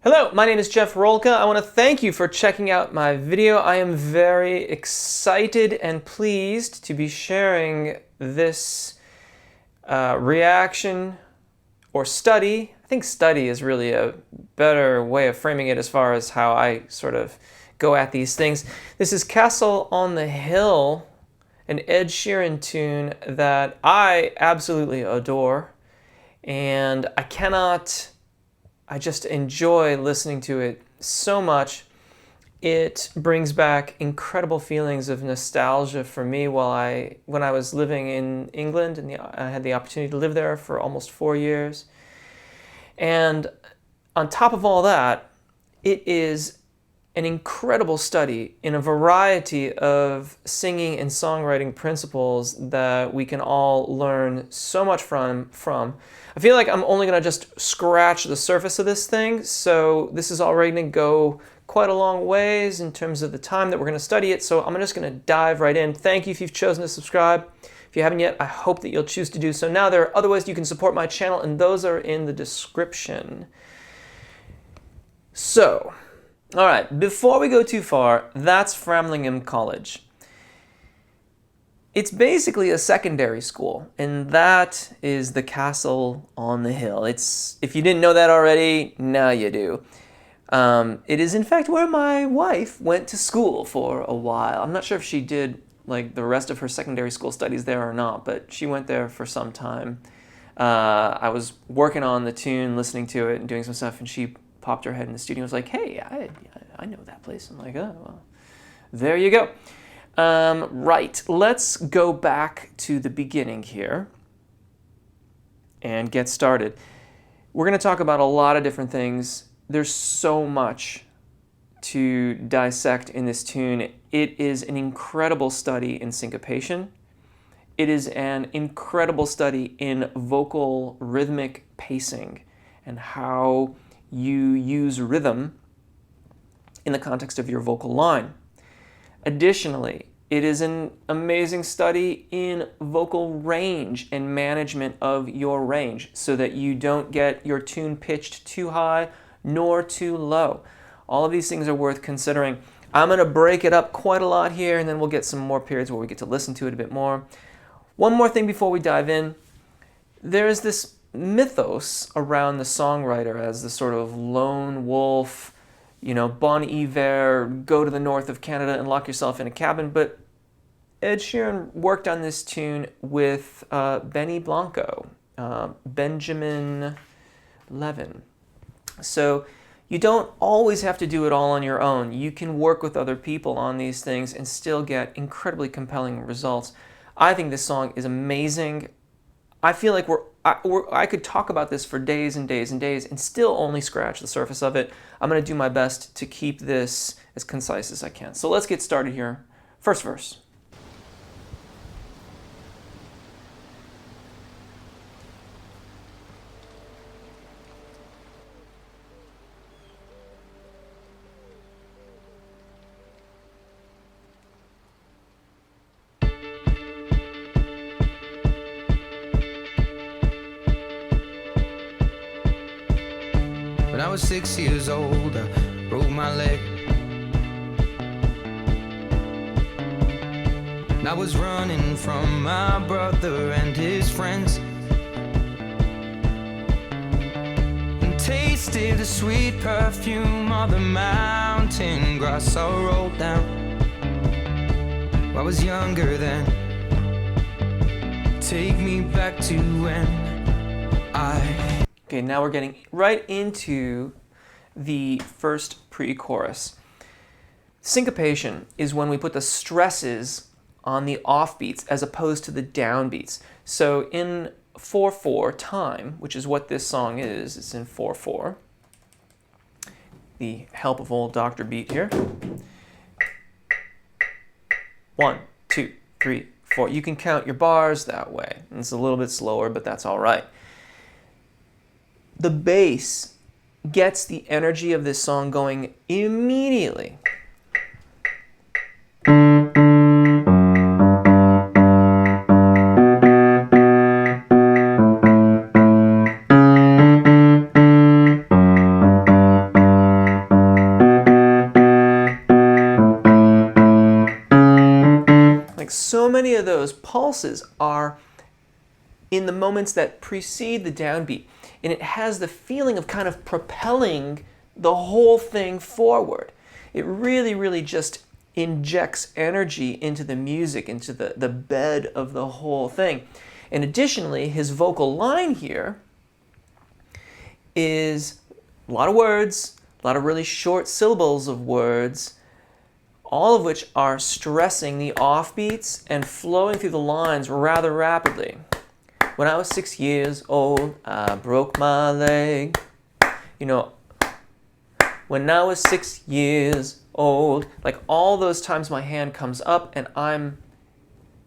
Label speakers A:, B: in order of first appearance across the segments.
A: Hello, my name is Jeff Rolka. I want to thank you for checking out my video. I am very excited and pleased to be sharing this reaction or study. I think study is really a better way of framing it as far as how I sort of go at these things. This is Castle on the Hill, an Ed Sheeran tune that I absolutely adore, and I just enjoy listening to it so much. It brings back incredible feelings of nostalgia for me when I was living in England, and I had the opportunity to live there for almost 4 years. And on top of all that, it is an incredible study in a variety of singing and songwriting principles that we can all learn so much from. I feel like I'm only going to just scratch the surface of this thing, so this is already going to go quite a long ways in terms of the time that we're going to study it, so I'm just going to dive right in. Thank you if you've chosen to subscribe. If you haven't yet, I hope that you'll choose to do so. Now, there are other ways you can support my channel, and those are in the description. So, all right, before we go too far, that's Framlingham College. It's basically a secondary school, and that is the Castle on the Hill. If you didn't know that already, now you do. It is in fact where my wife went to school for a while. I'm not sure if she did like the rest of her secondary school studies there or not, but she went there for some time. I was working on the tune, listening to it, and doing some stuff, and she popped her head in the studio and was like, "Hey, I know that place." I'm like, "Oh, well, there you go." Right, let's go back to the beginning here and get started. We're going to talk about a lot of different things. There's so much to dissect in this tune. It is an incredible study in syncopation. It is an incredible study in vocal rhythmic pacing and how you use rhythm in the context of your vocal line. Additionally, it is an amazing study in vocal range and management of your range so that you don't get your tune pitched too high nor too low. All of these things are worth considering. I'm going to break it up quite a lot here, and then we'll get some more periods where we get to listen to it a bit more. One more thing before we dive in. There is this mythos around the songwriter as the sort of lone wolf, Bon Iver, go to the north of Canada and lock yourself in a cabin. But Ed Sheeran worked on this tune with Benny Blanco, Benjamin Levin. So you don't always have to do it all on your own. You can work with other people on these things and still get incredibly compelling results. I think this song is amazing. I feel like I could talk about this for days and days and days and still only scratch the surface of it. I'm going to do my best to keep this as concise as I can. So let's get started here. First verse.
B: When I was 6 years old, I broke my leg. And I was running from my brother and his friends, and tasted the sweet perfume of the mountain grass I rolled down. I was younger then. Take me back to when I...
A: Okay, now we're getting right into the first pre-chorus. Syncopation is when we put the stresses on the offbeats as opposed to the downbeats. So in 4/4 time, which is what this song is, it's in 4/4. The help of old Dr. Beat here. 1, 2, 3, 4. You can count your bars that way. It's a little bit slower, but that's all right. The bass gets the energy of this song going immediately. of those pulses are in the moments that precede the downbeat. And it has the feeling of kind of propelling the whole thing forward. It really, really just injects energy into the music, into the bed of the whole thing. And additionally, his vocal line here is a lot of words, a lot of really short syllables of words, all of which are stressing the offbeats and flowing through the lines rather rapidly. When I was 6 years old, I broke my leg. You know, when I was 6 years old, like all those times my hand comes up and I'm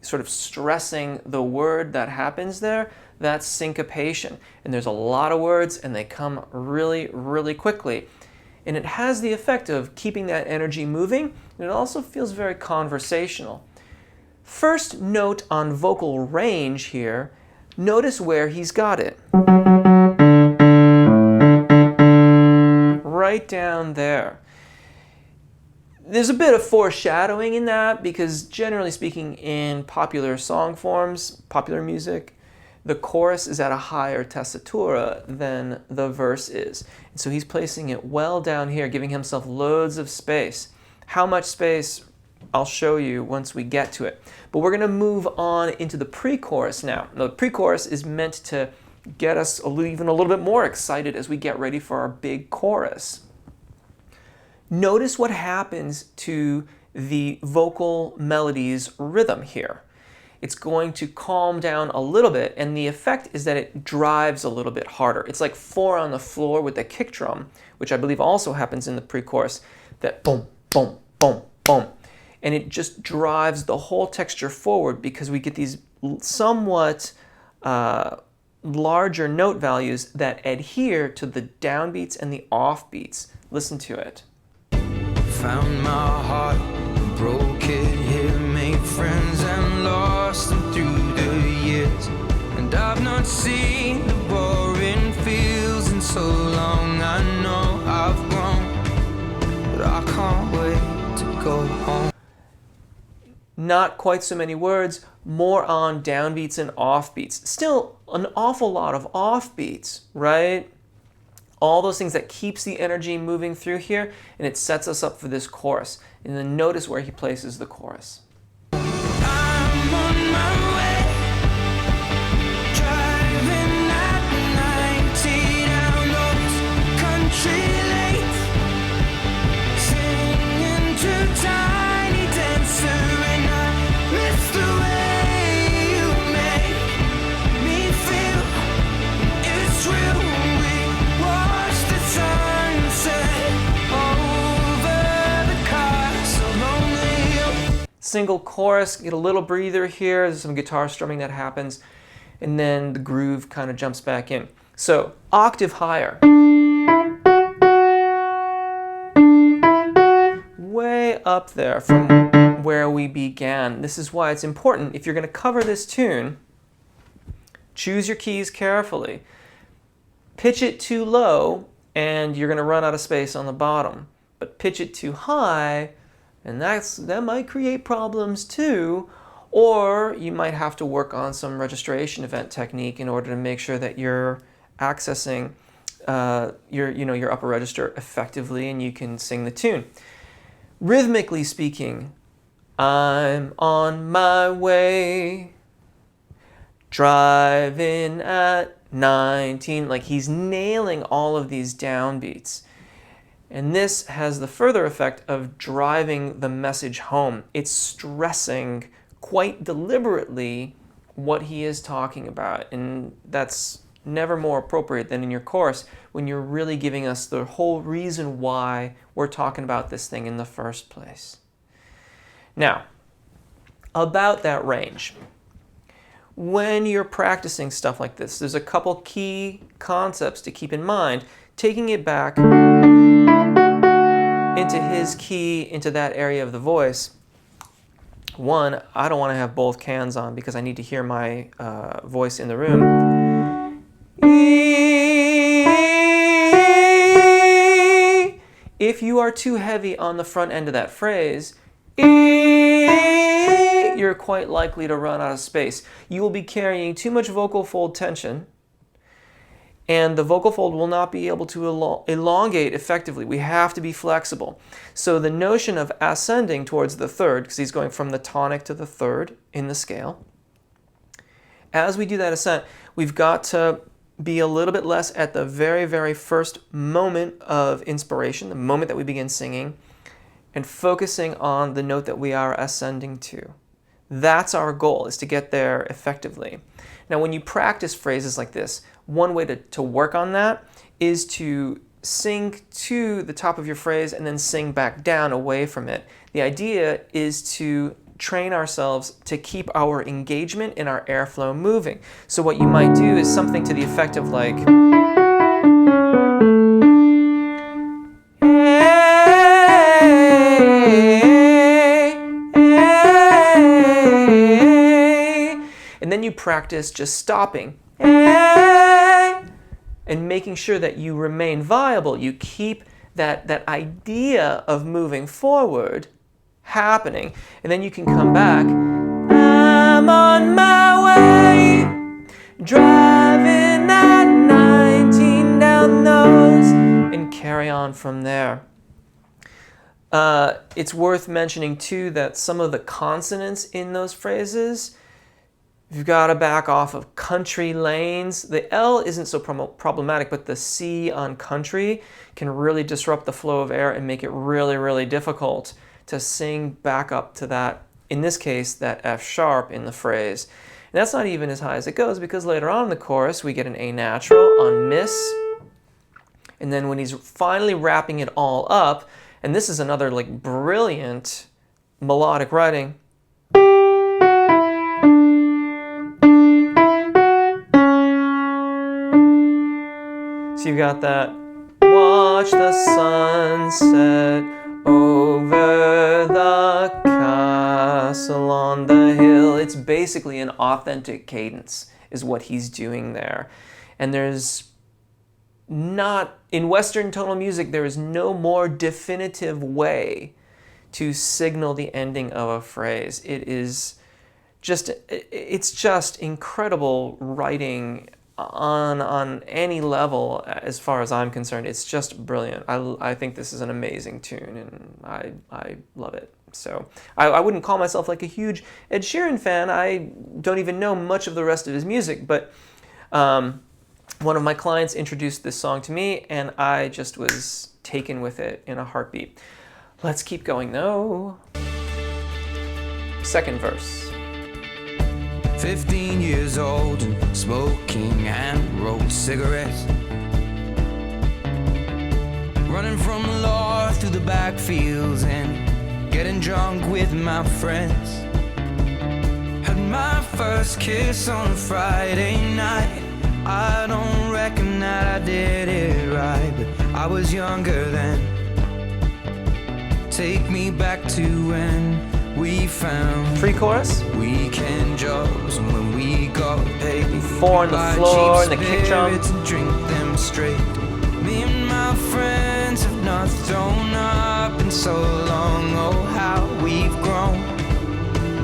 A: sort of stressing the word that happens there, that's syncopation. And there's a lot of words and they come really, really quickly. And it has the effect of keeping that energy moving, and it also feels very conversational. First note on vocal range here, notice where he's got it. Right down there. There's a bit of foreshadowing in that because generally speaking in popular song forms, popular music, the chorus is at a higher tessitura than the verse is. And so he's placing it well down here, giving himself loads of space. How much space, I'll show you once we get to it. But we're going to move on into the pre-chorus now. The pre-chorus is meant to get us even a little bit more excited as we get ready for our big chorus. Notice what happens to the vocal melody's rhythm here. It's going to calm down a little bit, and the effect is that it drives a little bit harder. It's like 4 on the floor with the kick drum, which I believe also happens in the pre-chorus, that boom, boom, boom, boom. And it just drives the whole texture forward because we get these somewhat larger note values that adhere to the downbeats and the offbeats. Listen to it.
B: Found my heart, broke it here, made friends and lost them through the years. And I've not seen the boring fields in so long. I know I've grown, but I can't wait to go home.
A: Not quite so many words, more on downbeats and offbeats. Still an awful lot of offbeats, right? All those things that keeps the energy moving through here, and it sets us up for this chorus. And then notice where he places the chorus.
B: I'm on my way, driving at 90 down those country lanes, singing to Tiny Dancer, and I miss the way you make me feel. It's real. We watch the sunset over the castle lonely.
A: Single chorus, get a little breather here, there's some guitar strumming that happens, and then the groove kind of jumps back in. So, octave higher. Way up there from where we began. This is why it's important, if you're going to cover this tune, choose your keys carefully. Pitch it too low, and you're going to run out of space on the bottom. But pitch it too high, and that might create problems too, or you might have to work on some registration event technique in order to make sure that you're accessing your upper register effectively and you can sing the tune. Rhythmically speaking, I'm on my way, driving at 19, like he's nailing all of these downbeats. And this has the further effect of driving the message home. It's stressing quite deliberately what he is talking about. And that's never more appropriate than in your chorus when you're really giving us the whole reason why we're talking about this thing in the first place. Now, about that range. When you're practicing stuff like this, there's a couple key concepts to keep in mind. Taking it back into his key, into that area of the voice. One, I don't want to have both cans on because I need to hear my voice in the room. If you are too heavy on the front end of that phrase, you're you're quite likely to run out of space. You will be carrying too much vocal fold tension, and the vocal fold will not be able to elongate effectively. We have to be flexible. So the notion of ascending towards the third, because he's going from the tonic to the third in the scale, as we do that ascent, we've got to be a little bit less at the very, very first moment of inspiration, the moment that we begin singing, and focusing on the note that we are ascending to. That's our goal, is to get there effectively. Now, when you practice phrases like this, one way to work on that is to sing to the top of your phrase and then sing back down away from it. The idea is to train ourselves to keep our engagement and our airflow moving. So what you might do is something to the effect of like, and then you practice just stopping and making sure that you remain viable. You keep that idea of moving forward happening, and then you can come back. I'm on my way, driving that 19 down those, and carry on from there. It's worth mentioning too that some of the consonants in those phrases, you've got to back off of country lanes. The L isn't so problematic, but the C on country can really disrupt the flow of air and make it really, really difficult to sing back up to that, in this case, that F sharp in the phrase. And that's not even as high as it goes, because later on in the chorus we get an A natural on miss. And then when he's finally wrapping it all up, and this is another like brilliant melodic writing, so you've got that, watch the sunset over the castle on the hill. It's basically an authentic cadence is what he's doing there. And there's not, in Western tonal music, there is no more definitive way to signal the ending of a phrase. It's just incredible writing on any level, as far as I'm concerned. It's just brilliant. I think this is an amazing tune, and I love it. So I wouldn't call myself like a huge Ed Sheeran fan. I don't even know much of the rest of his music, but one of my clients introduced this song to me, and I just was taken with it in a heartbeat. Let's keep going though. Second verse.
B: 15 years old, smoking and rolled cigarettes, running from the law through the backfields and getting drunk with my friends. Had my first kiss on a Friday night. I don't reckon that I did it right, but I was younger then. Take me back to when we found
A: Pre-chorus.
B: weekend jobs, and when we got paid,
A: Four on the floor and the kick drum.
B: and drink them straight. Me and my friends have not thrown up in so long. Oh, how we've grown,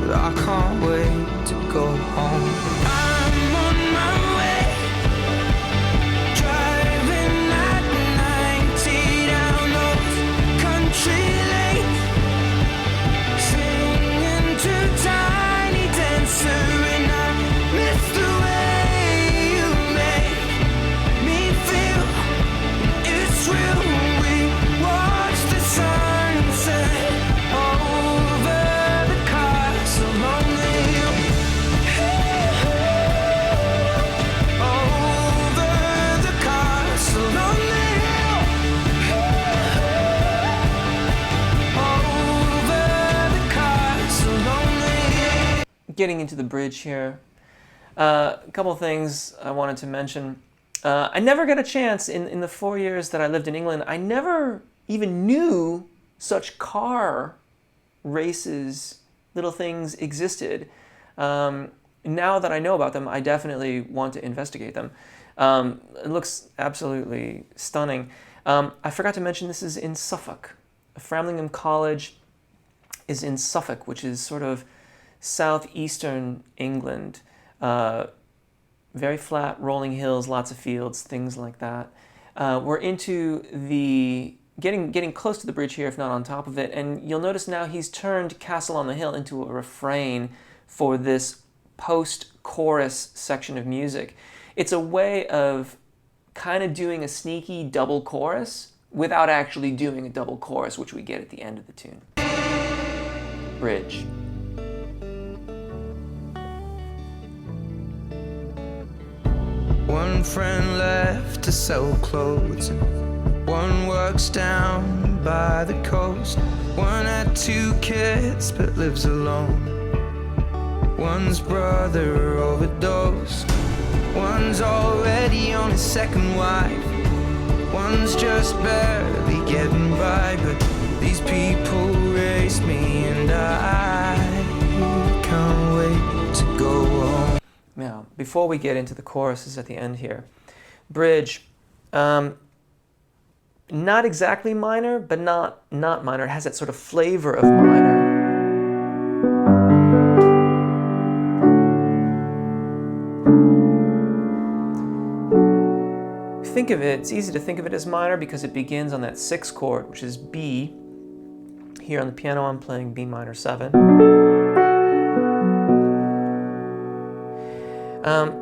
B: but I can't wait to go home. I'm on my way, driving at 90 down those country lanes, singing to Tiny Dancer, and I miss the way you make me feel. It's real when we watch the sunset over the castle on the hill. Over the castle on the hill. Over the castle on the hill.
A: Getting into the bridge here. A couple of things I wanted to mention. I never got a chance in the 4 years that I lived in England. I never even knew such car races, little things existed. Now that I know about them, I definitely want to investigate them. It looks absolutely stunning. I forgot to mention this is in Suffolk. Framlingham College is in Suffolk, which is sort of southeastern England. Very flat, rolling hills, lots of fields, things like that. We're into the getting close to the bridge here, if not on top of it, and you'll notice now he's turned Castle on the Hill into a refrain for this post-chorus section of music. It's a way of kind of doing a sneaky double chorus without actually doing a double chorus, which we get at the end of the tune. Bridge.
B: One friend left to sell clothes, one works down by the coast. One had 2 kids but lives alone. One's brother overdosed. One's already on his 2nd wife. One's just barely getting by. But these people raised me, and I can't wait to go home.
A: Now, before we get into the choruses at the end here, bridge, not exactly minor, but not minor. It has that sort of flavor of minor. Think of it, it's easy to think of it as minor because it begins on that 6th chord, which is B. Here on the piano I'm playing B minor 7.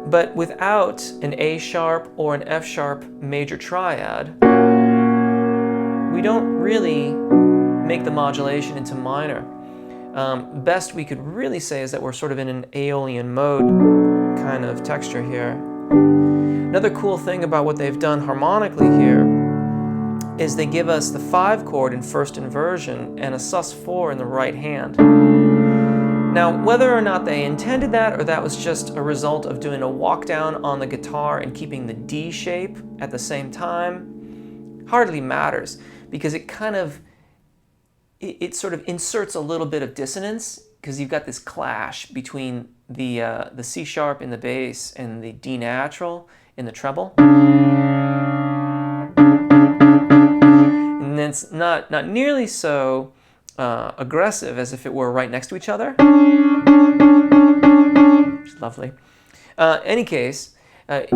A: But without an A sharp or an F sharp major triad, we don't really make the modulation into minor. Best we could really say is that we're sort of in an Aeolian mode kind of texture here. Another cool thing about what they've done harmonically here is they give us the 5 chord in first inversion and a sus4 in the right hand. Now, whether or not they intended that or that was just a result of doing a walk down on the guitar and keeping the D shape at the same time, hardly matters, because it kind of, it sort of inserts a little bit of dissonance because you've got this clash between the C sharp in the bass and the D natural in the treble. And then it's not nearly so aggressive as if it were right next to each other. Which is lovely. Any case, it's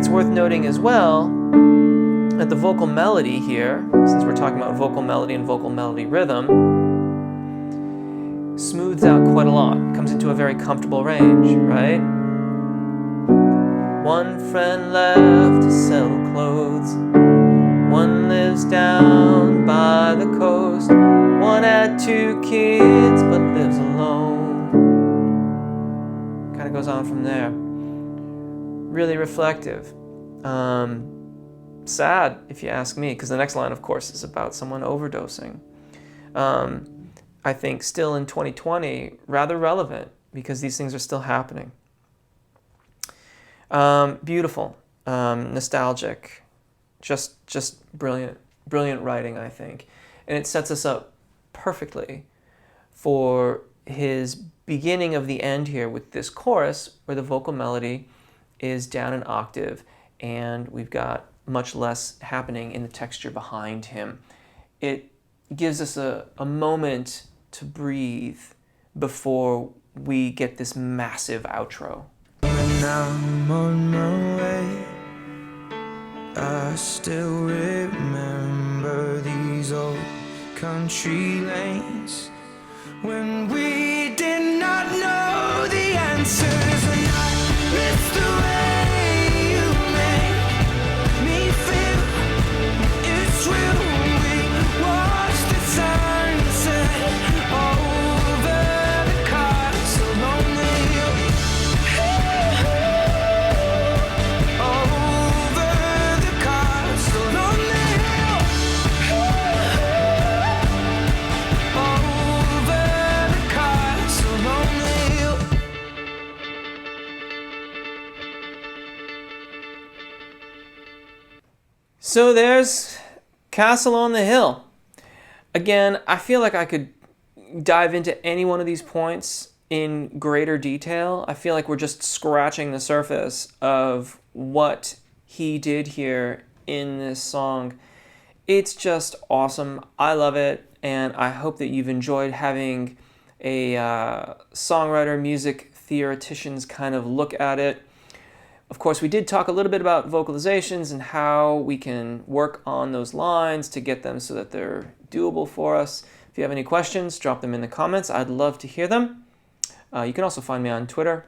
A: worth noting as well that the vocal melody here, since we're talking about vocal melody and vocal melody rhythm, smooths out quite a lot. Comes into a very comfortable range, right? One friend left to sell clothes. One lives down by the coast. One had 2 kids but lives alone. Kind of goes on from there. Really reflective. Sad, if you ask me, because the next line, of course, is about someone overdosing. I think still in 2020, rather relevant, because these things are still happening. Beautiful, nostalgic, just brilliant writing, I think. And it sets us up perfectly for his beginning of the end here with this chorus where the vocal melody is down an octave and we've got much less happening in the texture behind him. It gives us a moment to breathe before we get this massive outro.
B: When I'm on my way, I still remember these old country lanes when we did not know the answers, and I missed the way you make me feel. It's real. We watched the sunset over the castle on the hill. Over the castle on the hill. Over the castle on the hill.
A: So there's Castle on the Hill. Again, I feel like I could dive into any one of these points in greater detail. I feel like we're just scratching the surface of what he did here in this song. It's just awesome. I love it. and I hope that you've enjoyed having a songwriter, music theoretician's kind of look at it. Of course, we did talk a little bit about vocalizations and how we can work on those lines to get them so that they're doable for us. If you have any questions, drop them in the comments. I'd love to hear them. You can also find me on Twitter.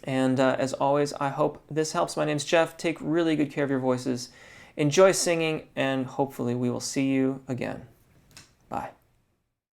A: And as always, I hope this helps. My name's Jeff. Take really good care of your voices. Enjoy singing, and hopefully we will see you again. Bye.